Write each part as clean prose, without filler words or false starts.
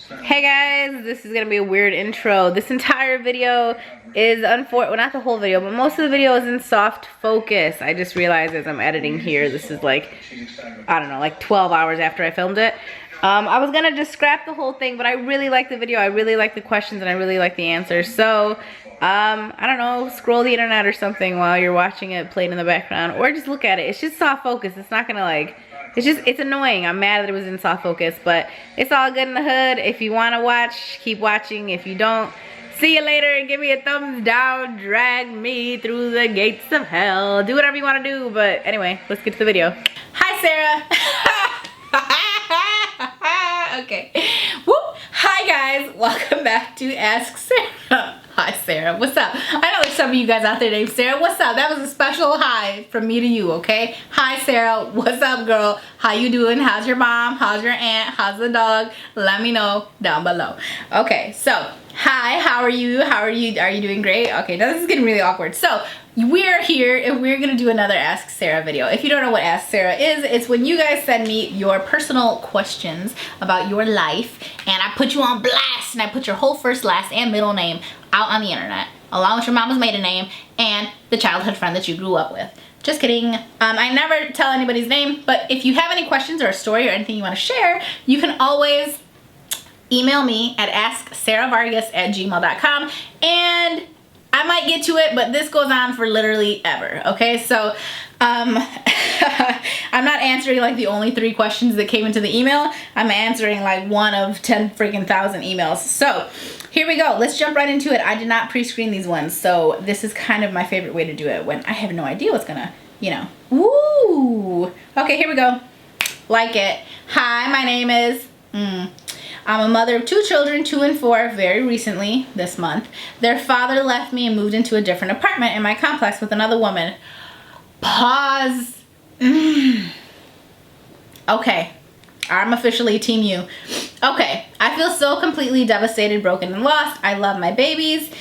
Hey guys, this is gonna be a weird intro. This entire video is well, not the whole video, but most of the video is in soft focus. I just realized as I'm editing here, this is like, I don't know, like 12 hours after I filmed it. I was gonna just scrap the whole thing, but I really like the video, I really like the questions, and I really like the answers. So, I don't know, scroll the internet or something while you're watching it played in the background, or just look at it. It's just soft focus. It's not gonna like, it's annoying. I'm mad that it was in soft focus, but it's all good in the hood. If you want to watch, keep watching. If you don't, see you later and give me a thumbs down. Drag me through the gates of hell. Do whatever you want to do, but anyway, let's get to the video. Hi, Sarah. Okay. Whoop. Hi, guys. Welcome back to Ask Sarah. Hi, Sarah. What's up? I know there's some of you guys out there named Sarah. What's up? That was a special hi from me to you, okay? Hi, Sarah. What's up, girl? How you doing? How's your mom? How's your aunt? How's the dog? Let me know down below. Okay, so hi. How are you? How are you? Are you doing great? Okay, now this is getting really awkward. So we're here and we're gonna do another Ask Sarah video. If you don't know what Ask Sarah is, it's when you guys send me your personal questions about your life and I put you on blast and I put your whole first, last, and middle name out on the internet, along with your mama's maiden name and the childhood friend that you grew up with. Just kidding. I never tell anybody's name, but if you have any questions or a story or anything you want to share, you can always email me at askSarahVargas@gmail.com and I might get to it, but this goes on for literally ever, okay? So, I'm not answering like the only 3 questions that came into the email. I'm answering like 1 of 10 freaking thousand emails. So, here we go. Let's jump right into it. I did not pre-screen these ones, so this is kind of my favorite way to do it when I have no idea what's gonna, you know. Woo! Okay, here we go. Like it. Hi, my name is... I'm a mother of 2 children, 2 and 4, very recently, this month. Their father left me and moved into a different apartment in my complex with another woman. Pause. Okay, I'm officially Team U. Okay, I feel so completely devastated, broken, and lost. I love my babies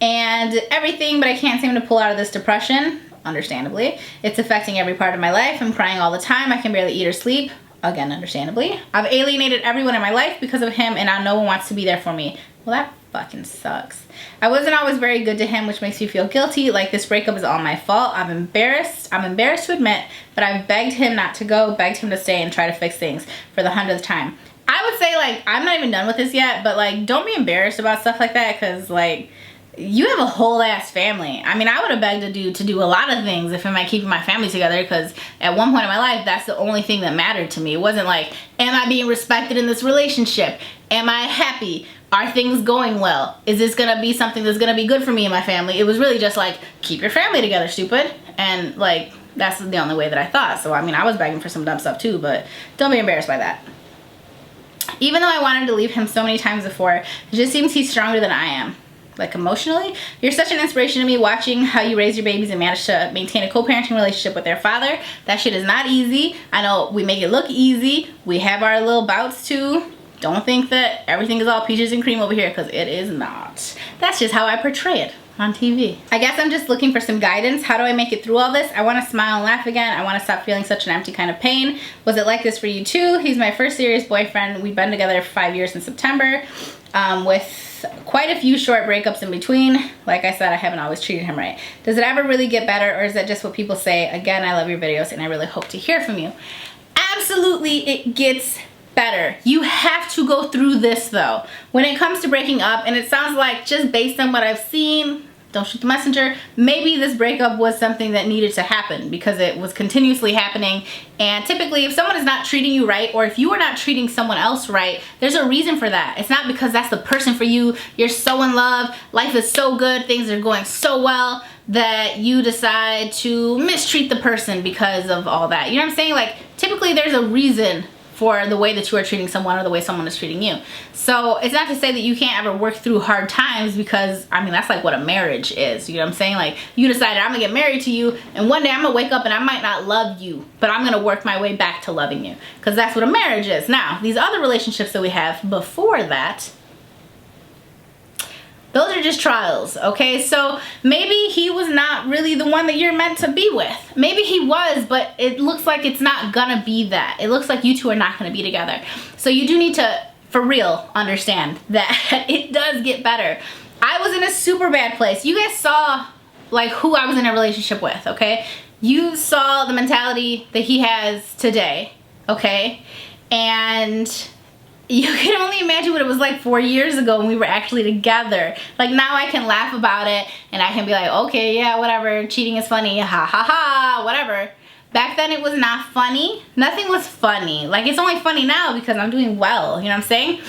and everything, but I can't seem to pull out of this depression, understandably. It's affecting every part of my life. I'm crying all the time. I can barely eat or sleep. Again, understandably. I've alienated everyone in my life because of him and now no one wants to be there for me. Well, that fucking sucks. I wasn't always very good to him, which makes me feel guilty, like this breakup is all my fault. I'm embarrassed to admit, but I've begged him not to go, begged him to stay and try to fix things for the 100th time. I would say, like, I'm not even done with this yet, but like, don't be embarrassed about stuff like that, because like, you have a whole ass family. I mean, I would have begged a dude to do a lot of things if it meant keeping my family together, because at one point in my life, that's the only thing that mattered to me. It wasn't like, am I being respected in this relationship? Am I happy? Are things going well? Is this gonna be something that's gonna be good for me and my family? It was really just like, keep your family together, stupid. And like, that's the only way that I thought. So I mean, I was begging for some dumb stuff too, but don't be embarrassed by that. Even though I wanted to leave him so many times before, it just seems he's stronger than I am. Like emotionally, you're such an inspiration to me, watching how you raise your babies and manage to maintain a co-parenting relationship with their father. That shit is not easy. I know we make it look easy. We have our little bouts too. Don't think that everything is all peaches and cream over here, because it is not. That's just how I portray it on TV. I guess I'm just looking for some guidance. How do I make it through all this? I want to smile and laugh again. I want to stop feeling such an empty kind of pain. Was it like this for you too? He's my first serious boyfriend. We've been together for 5 years in September, with quite a few short breakups in between. Like I said, I haven't always treated him right. Does it ever really get better, or is that just what people say? Again, I love your videos and I really hope to hear from you. Absolutely, it gets better. You have to go through this though. When it comes to breaking up, and it sounds like, just based on what I've seen, don't shoot the messenger, maybe this breakup was something that needed to happen because it was continuously happening. And typically, if someone is not treating you right, or if you are not treating someone else right, there's a reason for that. It's not because that's the person for you. You're so in love, life is so good, things are going so well, that you decide to mistreat the person because of all that. You know what I'm saying? Like, typically there's a reason for the way that you are treating someone or the way someone is treating you. So it's not to say that you can't ever work through hard times, because I mean, that's like what a marriage is. You know what I'm saying? Like, you decided, I'm gonna get married to you, and one day I'm gonna wake up and I might not love you, but I'm gonna work my way back to loving you, because that's what a marriage is. Now, these other relationships that we have before that, those are just trials, okay? So maybe he was not really the one that you're meant to be with. Maybe he was, but it looks like it's not gonna be that. It looks like you two are not gonna be together. So you do need to for real understand that it does get better. I was in a super bad place. You guys saw like who I was in a relationship with, okay? You saw the mentality that he has today, okay? And you can only imagine what it was like 4 years ago when we were actually together. Like now I can laugh about it and I can be like, okay, yeah, whatever, cheating is funny, ha ha ha, whatever. Back then it was not funny. Nothing was funny. Like it's only funny now because I'm doing well, you know what I'm saying?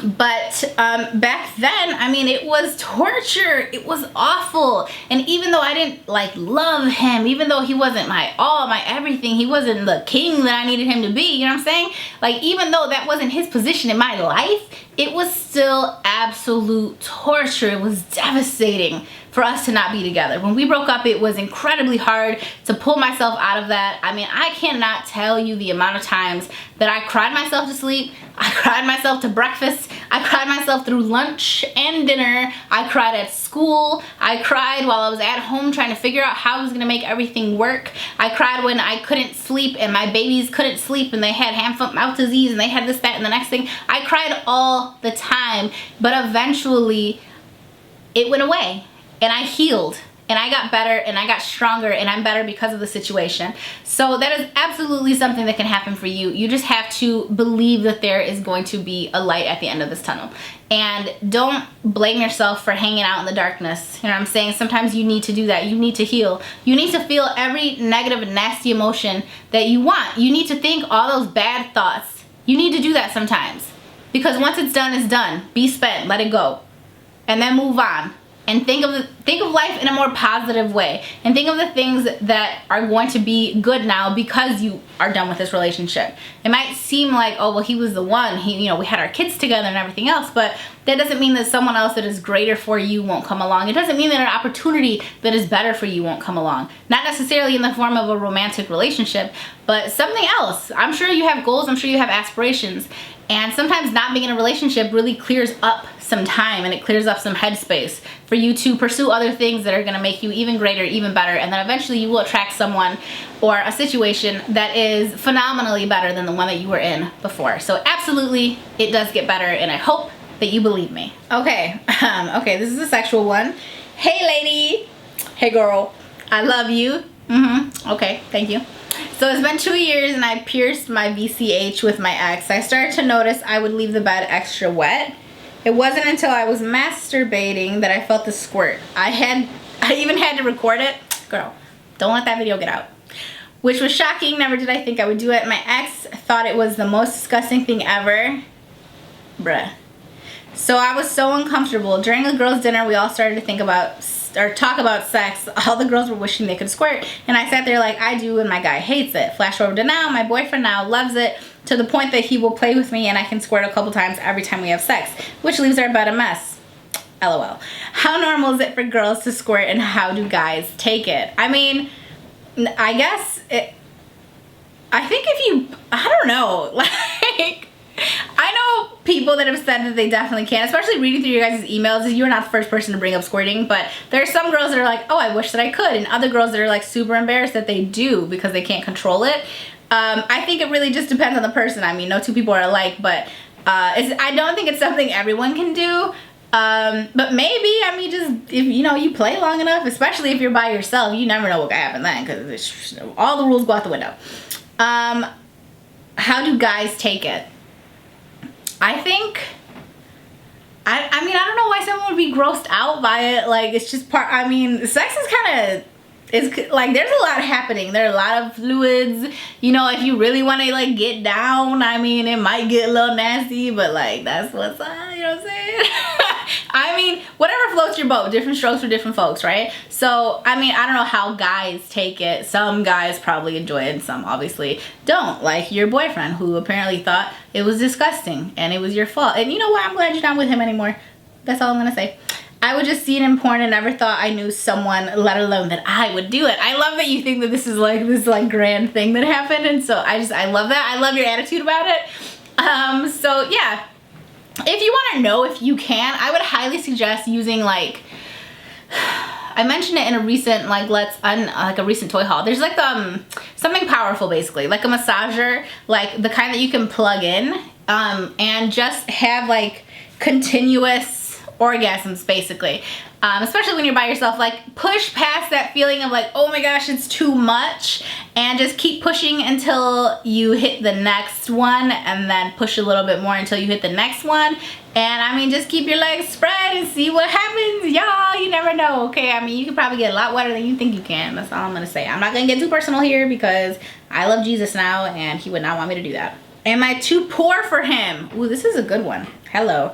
But back then, I mean, it was torture. It was awful. And even though I didn't like love him, even though he wasn't my all, my everything, he wasn't the king that I needed him to be, you know what I'm saying? Like even though that wasn't his position in my life, it was still absolute torture. It was devastating for us to not be together. When we broke up, it was incredibly hard to pull myself out of that. I mean, I cannot tell you the amount of times that I cried myself to sleep. I cried myself to breakfast. I cried myself through lunch and dinner. I cried at school. I cried while I was at home trying to figure out how I was gonna make everything work. I cried when I couldn't sleep and my babies couldn't sleep and they had hand, foot, mouth disease and they had this, that, and the next thing. I cried all the time, but eventually it went away and I healed. And I got better and I got stronger and I'm better because of the situation. So that is absolutely something that can happen for you. You just have to believe that there is going to be a light at the end of this tunnel. And don't blame yourself for hanging out in the darkness. You know what I'm saying? Sometimes you need to do that. You need to heal. You need to feel every negative and nasty emotion that you want. You need to think all those bad thoughts. You need to do that sometimes. Because once it's done, it's done. Be spent. Let it go. And then move on. And think of life in a more positive way. And think of the things that are going to be good now because you are done with this relationship. It might seem like, oh, well, he was the one. We had our kids together and everything else. But that doesn't mean that someone else that is greater for you won't come along. It doesn't mean that an opportunity that is better for you won't come along. Not necessarily in the form of a romantic relationship, but something else. I'm sure you have goals. I'm sure you have aspirations. And sometimes not being in a relationship really clears up some time and it clears up some headspace for you to pursue other things that are going to make you even greater, even better. And then eventually you will attract someone or a situation that is phenomenally better than the one that you were in before. So absolutely, it does get better and I hope that you believe me. Okay, okay, this is a sexual one. Hey lady, hey girl, I love you. Okay, thank you. So it's been 2 years and I pierced my VCH with my ex. I started to notice I would leave the bed extra wet. It wasn't until I was masturbating that I felt the squirt. I even had to record it. Girl, don't let that video get out. Which was shocking. Never did I think I would do it. My ex thought it was the most disgusting thing ever. Bruh. So I was so uncomfortable. During a girls' dinner, we all started to think about or talk about sex. All the girls were wishing they could squirt. And I sat there like I do and my guy hates it. Flash forward to now, my boyfriend now loves it to the point that he will play with me and I can squirt a couple times every time we have sex, which leaves our bed a mess. LOL. How normal is it for girls to squirt and how do guys take it? I mean, I guess I think if you, I don't know, like, I know people that have said that they definitely can, especially reading through your guys' emails. You're not the first person to bring up squirting, but there are some girls that are like, oh, I wish that I could, and other girls that are like super embarrassed that they do because they can't control it. I think it really just depends on the person. I mean, no two people are alike, but I don't think it's something everyone can do. But maybe, I mean, just if you play long enough, especially if you're by yourself, you never know what could happen then because all the rules go out the window. How do guys take it? I think, I mean, I don't know why someone would be grossed out by it. Like, it's just part, I mean, sex is kind of, it's like, there's a lot happening. There are a lot of fluids. If you really want to, like, get down, I mean, it might get a little nasty, but, like, that's what's up, you know what I'm saying? I mean, whatever floats your boat. Different strokes for different folks, right? So, I mean, I don't know how guys take it. Some guys probably enjoy it and some obviously don't. Like your boyfriend who apparently thought it was disgusting and it was your fault. And you know what? I'm glad you're not with him anymore. That's all I'm going to say. I would just see it in porn and never thought I knew someone, let alone that I would do it. I love that you think that this is like this grand thing that happened. And so I love that. I love your attitude about it. So yeah. If you want to know if you can, I would highly suggest using like, I mentioned it in a recent like a recent toy haul. There's like something powerful basically, like a massager, like the kind that you can plug in and just have like continuous orgasms basically. Especially when you're by yourself, like push past that feeling of like, oh my gosh, it's too much, and just keep pushing until you hit the next one, and then push a little bit more until you hit the next one. And I mean, just keep your legs spread and see what happens, y'all. You never know, okay? I mean, you can probably get a lot wetter than you think you can. That's all I'm gonna say. I'm not gonna get too personal here because I love Jesus now, and he would not want me to do that. Am I too poor for him? Ooh, this is a good one. Hello.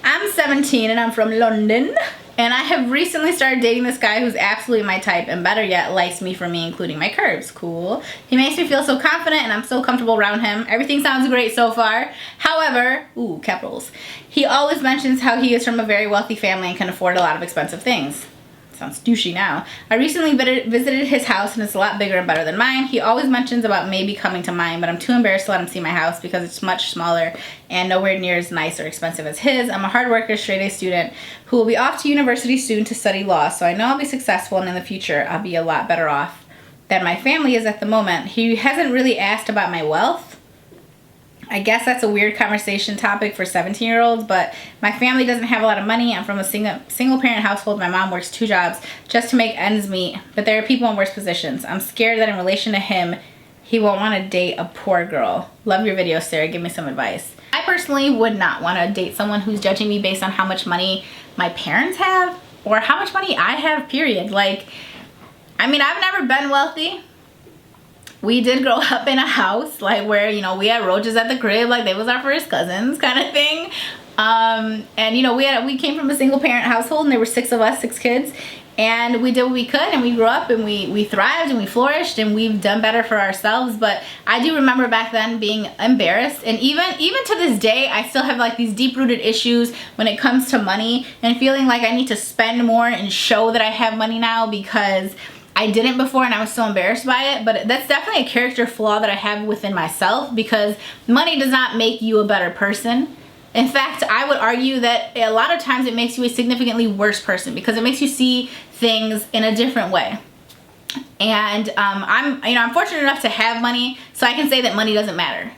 I'm 17 and I'm from London. And I have recently started dating this guy who's absolutely my type, and better yet, likes me for me, including my curves. Cool. He makes me feel so confident and I'm so comfortable around him. Everything sounds great so far. However, ooh, capitals. He always mentions how he is from a very wealthy family and can afford a lot of expensive things. Sounds douchey now. I recently visited his house and it's a lot bigger and better than mine. He always mentions about maybe coming to mine, but I'm too embarrassed to let him see my house because it's much smaller and nowhere near as nice or expensive as his. I'm a hard worker, straight A student who will be off to university soon to study law, so I know I'll be successful, and in the future I'll be a lot better off than my family is at the moment. He hasn't really asked about my wealth. I guess that's a weird conversation topic for 17-year-olds, but my family doesn't have a lot of money. I'm from a single parent household. My mom works 2 jobs just to make ends meet, but there are people in worse positions. I'm scared that in relation to him, he won't want to date a poor girl. Love your video, Sarah. Give me some advice. I personally would not want to date someone who's judging me based on how much money my parents have or how much money I have, period. Like, I mean, I've never been wealthy. We did grow up in a house like where, you know, we had roaches at the crib, like they was our first cousins kind of thing. And you know, we came from a single parent household and there were 6 of us, 6 kids, and we did what we could, and we grew up and we thrived and we flourished, and we've done better for ourselves. But I do remember back then being embarrassed, and even to this day I still have like these deep-rooted issues when it comes to money and feeling like I need to spend more and show that I have money now because I didn't before and I was so embarrassed by it. But that's definitely a character flaw that I have within myself, because money does not make you a better person. In fact, I would argue that a lot of times it makes you a significantly worse person because it makes you see things in a different way. And I'm fortunate enough to have money, so I can say that money doesn't matter.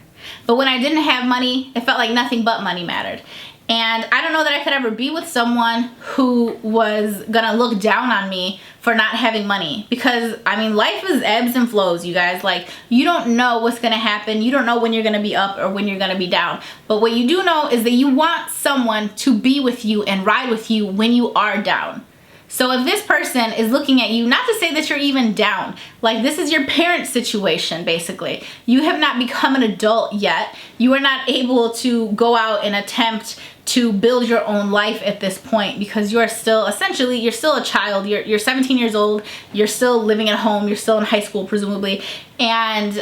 But when I didn't have money, it felt like nothing but money mattered. And I don't know that I could ever be with someone who was gonna look down on me for not having money, because I mean, life is ebbs and flows, you guys. Like, you don't know what's gonna happen. You don't know when you're gonna be up or when you're gonna be down. But what you do know is that you want someone to be with you and ride with you when you are down. So if this person is looking at you, not to say that you're even down, like this is your parent situation basically. You have not become an adult yet. You are not able to go out and attempt to build your own life at this point because you're still, essentially, you're still a child. You're 17 years old. You're still living at home. You're still in high school, presumably. And,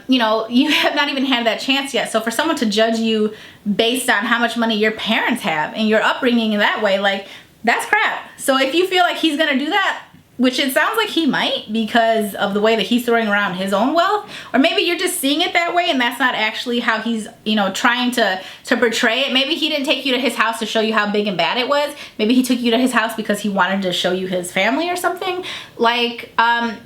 you know, you have not even had that chance yet. So for someone to judge you based on how much money your parents have and your upbringing in that way, like, that's crap. So if you feel like he's gonna do that, which it sounds like he might because of the way that he's throwing around his own wealth, or maybe you're just seeing it that way and that's not actually how he's, you know, trying to portray it. Maybe he didn't take you to his house to show you how big and bad it was. Maybe he took you to his house because he wanted to show you his family or something. Like,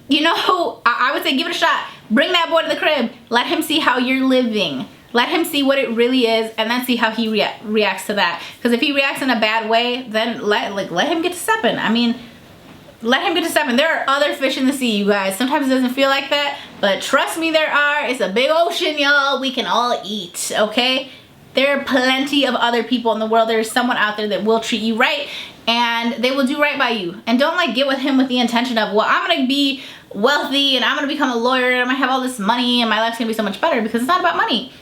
you know, I would say give it a shot. Bring that boy to the crib. Let him see how you're living. Let him see what it really is, and then see how he reacts to that. Because if he reacts in a bad way, then let him get to stepping. I mean, let him get to stepping. There are other fish in the sea, you guys. Sometimes it doesn't feel like that, but trust me, there are. It's a big ocean, y'all. We can all eat, okay? There are plenty of other people in the world. There's someone out there that will treat you right, and they will do right by you. And don't like get with him with the intention of, well, I'm gonna be wealthy and I'm gonna become a lawyer and I'm gonna have all this money and my life's gonna be so much better, because it's not about money.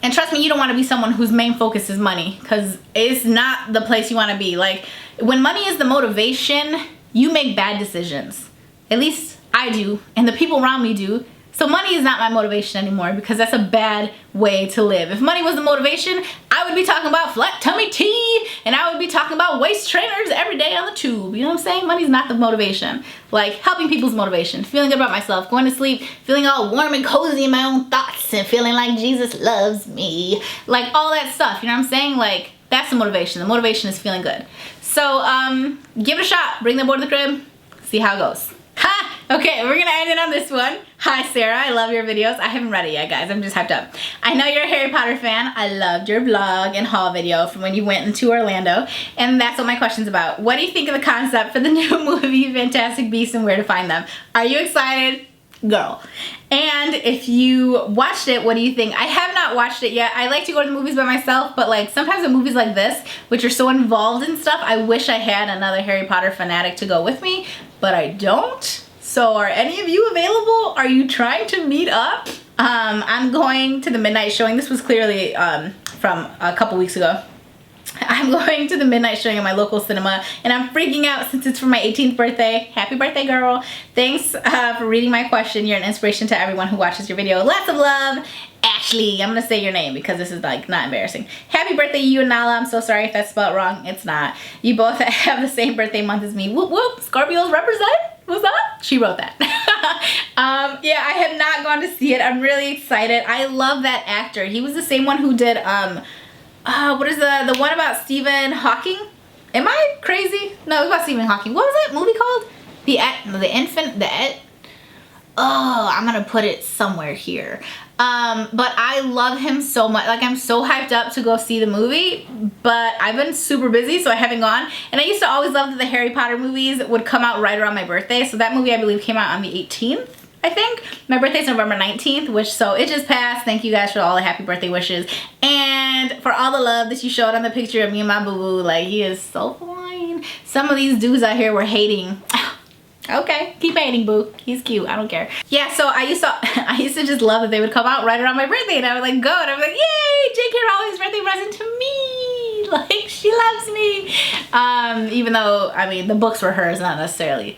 And trust me, you don't want to be someone whose main focus is money, because it's not the place you want to be. Like, when money is the motivation, you make bad decisions. At least I do, and the people around me do. So money is not my motivation anymore, because that's a bad way to live. If money was the motivation, I would be talking about flat tummy tea, and I would be talking about waist trainers every day on the tube. You know what I'm saying? Money's not the motivation. Like, helping people's motivation, feeling good about myself, going to sleep, feeling all warm and cozy in my own thoughts, and feeling like Jesus loves me. Like, all that stuff, you know what I'm saying? Like, That's the motivation. The motivation is feeling good. So give it a shot. Bring them aboard the crib. See how it goes. Ha! Okay, we're gonna end it on this one. Hi Sarah, I love your videos. I haven't read it yet, guys. I'm just hyped up. I know you're a Harry Potter fan. I loved your vlog and haul video from when you went into Orlando. And that's what my question's about. What do you think of the concept for the new movie Fantastic Beasts and where to find them? Are you excited? Girl. And if you watched it, what do you think? I have not watched it yet. I like to go to the movies by myself, but like sometimes in movies like this, which are so involved in stuff, I wish I had another Harry Potter fanatic to go with me, but I don't. So are any of you available? Are you trying to meet up? I'm going to the midnight showing. This was clearly from a couple weeks ago. I'm going to the midnight showing at my local cinema, and I'm freaking out since it's for my 18th birthday. Happy birthday, girl. Thanks for reading my question. You're an inspiration to everyone who watches your video. Lots of love. Ashley, I'm gonna say your name because this is like not embarrassing. Happy birthday, you and Nala. I'm so sorry if that's spelled wrong. It's not. You both have the same birthday month as me. Whoop whoop. Scorpios represent. What's up? She wrote that. Yeah, I have not gone to see it. I'm really excited. I love that actor. He was the same one who did what is the one about Stephen Hawking? Am I crazy? No, it was about Stephen Hawking. What was that movie called? Oh, I'm gonna put it somewhere here. But I love him so much. Like, I'm so hyped up to go see the movie, but I've been super busy, so I haven't gone. And I used to always love that the Harry Potter movies would come out right around my birthday. So that movie, I believe, came out on the 18th, I think. My birthday's November 19th, so it just passed. Thank you guys for all the happy birthday wishes. And for all the love that you showed on the picture of me and my boo-boo. Like, he is so fine. Some of these dudes out here were hating. Okay, keep hating, boo. He's cute. I don't care. Yeah, so I used to just love that they would come out right around my birthday, and I would like go, and I was like, yay, J.K. Rowling's birthday present to me. Like, she loves me. Even though, I mean, the books were hers, not necessarily,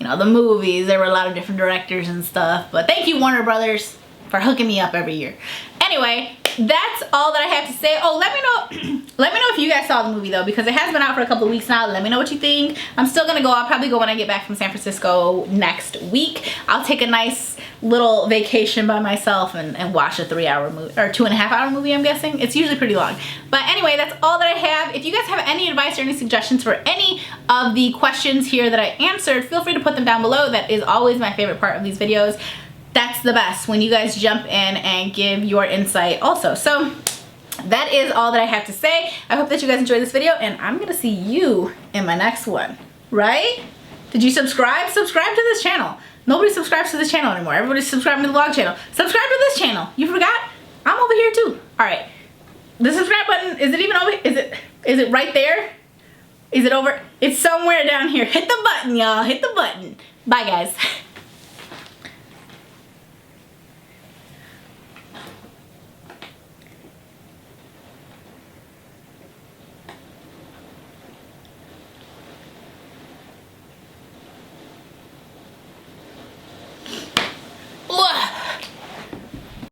you know, the movies. There were a lot of different directors and stuff. But thank you, Warner Brothers, for hooking me up every year. Anyway, that's all that I have to say. Oh, let me know if you guys saw the movie though, because it has been out for a couple of weeks now. Let me know what you think. I'm still gonna go. I'll probably go when I get back from San Francisco next week. I'll take a nice little vacation by myself and watch a 3-hour movie, or 2.5-hour movie, I'm guessing. It's usually pretty long. But anyway, that's all that I have. If you guys have any advice or any suggestions for any of the questions here that I answered, feel free to put them down below. That is always my favorite part of these videos. That's the best, when you guys jump in and give your insight also. So that is all that I have to say. I hope that you guys enjoyed this video, and I'm gonna see you in my next one, right? Did you subscribe? Subscribe to this channel. Nobody subscribes to this channel anymore. Everybody's subscribing to the vlog channel. Subscribe to this channel. You forgot? I'm over here too. All right. The subscribe button, is it even over? Is it right there? Is it over? It's somewhere down here. Hit the button, y'all. Hit the button. Bye, guys.